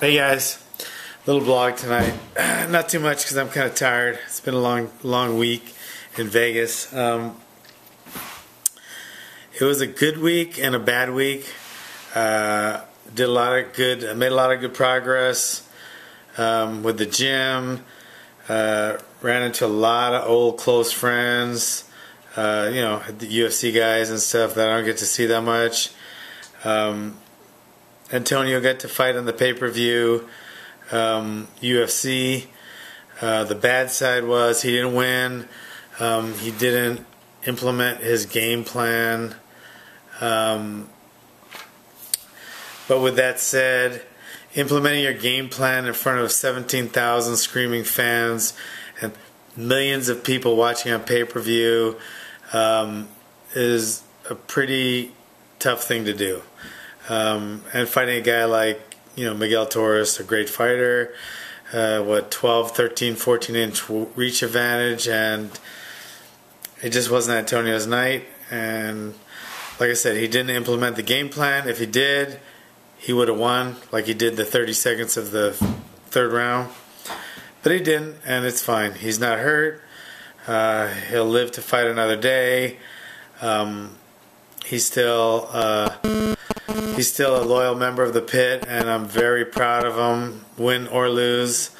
Hey guys, little vlog tonight. Not too much because I'm kind of tired. It's been a long week in Vegas. It was a good week and a bad week. Did a lot of good. I made a lot of good progress with the gym. Ran into a lot of old close friends. The UFC guys and stuff that I don't get to see that much. Antonio got to fight on the pay-per-view UFC. The bad side was he didn't win. He didn't implement his game plan. But with that said, implementing your game plan in front of 17,000 screaming fans and millions of people watching on pay-per-view is a pretty tough thing to do. And fighting a guy like, Miguel Torres, a great fighter, 12, 13, 14-inch reach advantage, and it just wasn't Antonio's night. And like I said, he didn't implement the game plan. If he did, he would have won, like he did the 30 seconds of the third round. But he didn't, and it's fine. He's not hurt. He'll live to fight another day. He's still a loyal member of the pit, and I'm very proud of him, win or lose.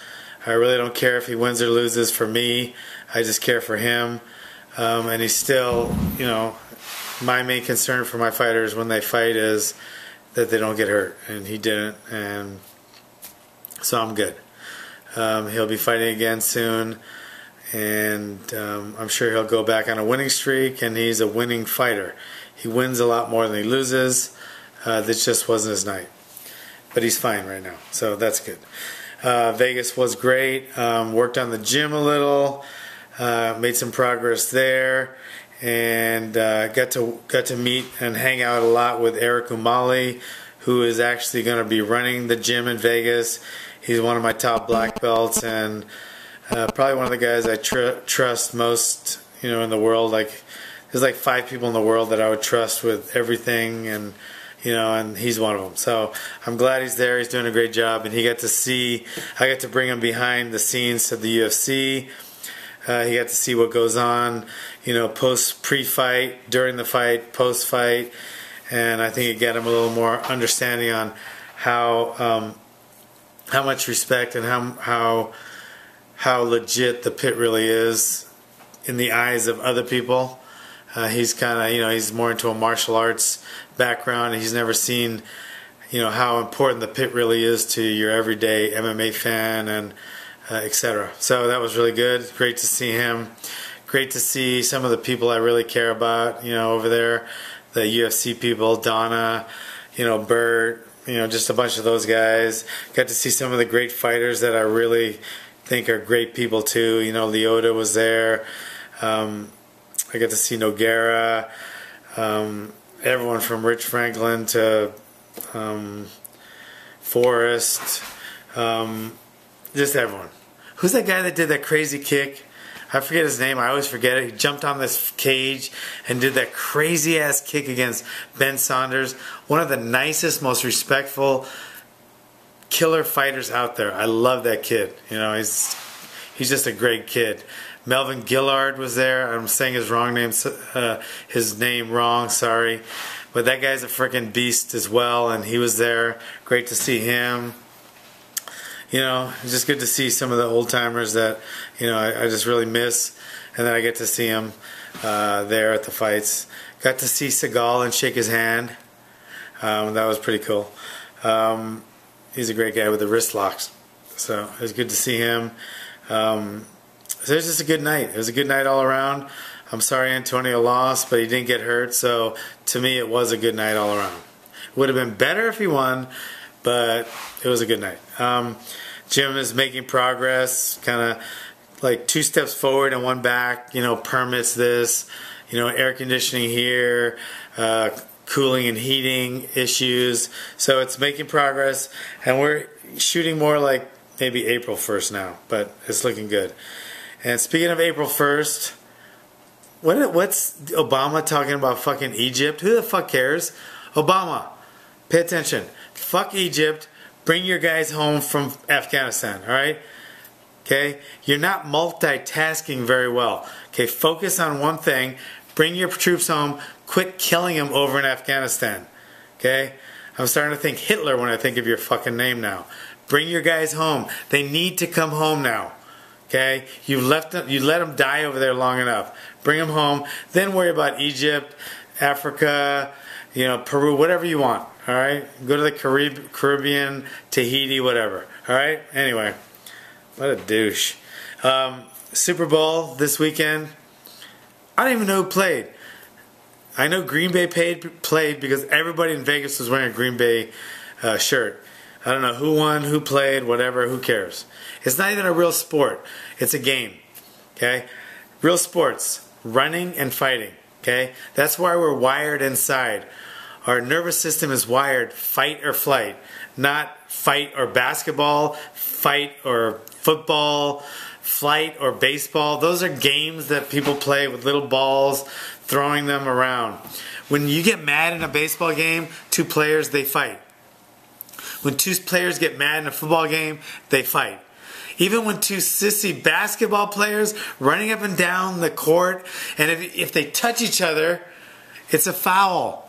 I really don't care if he wins or loses for me. I just care for him. And he's still, my main concern for my fighters when they fight is that they don't get hurt, and he didn't, and so I'm good. He'll be fighting again soon, and I'm sure he'll go back on a winning streak, and he's a winning fighter. He wins a lot more than he loses. This just wasn't his night. But he's fine right now, so that's good. Vegas was great. Worked on the gym a little. Made some progress there. And got to meet and hang out a lot with Eric Umali, who is actually going to be running the gym in Vegas. He's one of my top black belts, and probably one of the guys I trust most, in the world. There's like 5 people in the world that I would trust with everything, and he's one of them. So I'm glad he's there. He's doing a great job, and I got to bring him behind the scenes of the UFC. He got to see what goes on, pre-fight, during the fight, post-fight, and I think it got him a little more understanding on how much respect and how legit the pit really is in the eyes of other people. He's kind of, he's more into a martial arts background. He's never seen, how important the pit really is to your everyday MMA fan, and etc. So that was really good. Great to see him. Great to see some of the people I really care about, over there. The UFC people, Donna, Bert, just a bunch of those guys. Got to see some of the great fighters that I really think are great people too. Leota was there. I got to see Nogueira, everyone from Rich Franklin to Forrest, just everyone. Who's that guy that did that crazy kick? I forget his name. I always forget it. He jumped on this cage and did that crazy ass kick against Ben Saunders. One of the nicest, most respectful killer fighters out there. I love that kid. He's just a great kid. Melvin Gillard was there. I'm saying his name wrong, sorry. But that guy's a freaking beast as well, and he was there. Great to see him. It's just good to see some of the old timers that, I just really miss, and then I get to see him there at the fights. Got to see Seagal and shake his hand. That was pretty cool. He's a great guy with the wrist locks. So it was good to see him. So it was just a good night. It was a good night all around. I'm sorry Antonio lost, but he didn't get hurt. So to me, it was a good night all around. It would have been better if he won, but it was a good night. Jim is making progress, kind of like 2 steps forward and 1 back. Permits this, air conditioning here, cooling and heating issues. So it's making progress, and we're shooting more like maybe April 1st now, but it's looking good. And speaking of April 1st, what's Obama talking about fucking Egypt? Who the fuck cares? Obama, pay attention. Fuck Egypt. bring your guys home from Afghanistan, all right? Okay? You're not multitasking very well. Okay, focus on one thing. Bring your troops home. Quit killing them over in Afghanistan. Okay? I'm starting to think Hitler when I think of your fucking name now. Bring your guys home. They need to come home now. Okay? You let them die over there long enough. Bring them home. Then worry about Egypt, Africa, you know, Peru, whatever you want. All right? Go to the Caribbean, Tahiti, whatever. All right? Anyway, what a douche. Super Bowl this weekend. I don't even know who played. I know Green Bay played because everybody in Vegas was wearing a Green Bay shirt. I don't know who won, who played, whatever, who cares. It's not even a real sport. It's a game. Okay? Real sports, running and fighting. Okay? That's why we're wired inside. Our nervous system is wired fight or flight, not fight or basketball, fight or football, flight or baseball. Those are games that people play with little balls, throwing them around. When you get mad in a baseball game, two players, they fight. When two players get mad in a football game, they fight. Even when two sissy basketball players running up and down the court, and if they touch each other, it's a foul.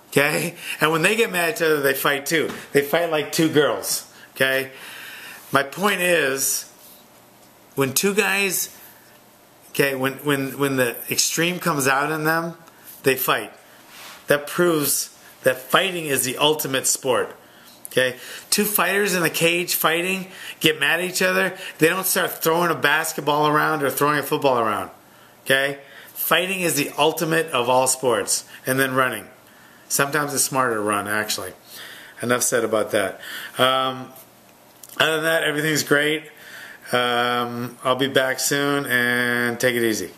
Okay? And when they get mad at each other, they fight too. They fight like two girls. Okay? My point is, when two guys, okay, when the extreme comes out in them, they fight. That proves that fighting is the ultimate sport. Okay? Two fighters in a cage fighting, get mad at each other, they don't start throwing a basketball around or throwing a football around. Okay? Fighting is the ultimate of all sports. And then running. Sometimes it's smarter to run, actually. Enough said about that. Other than that, everything's great. I'll be back soon, and take it easy.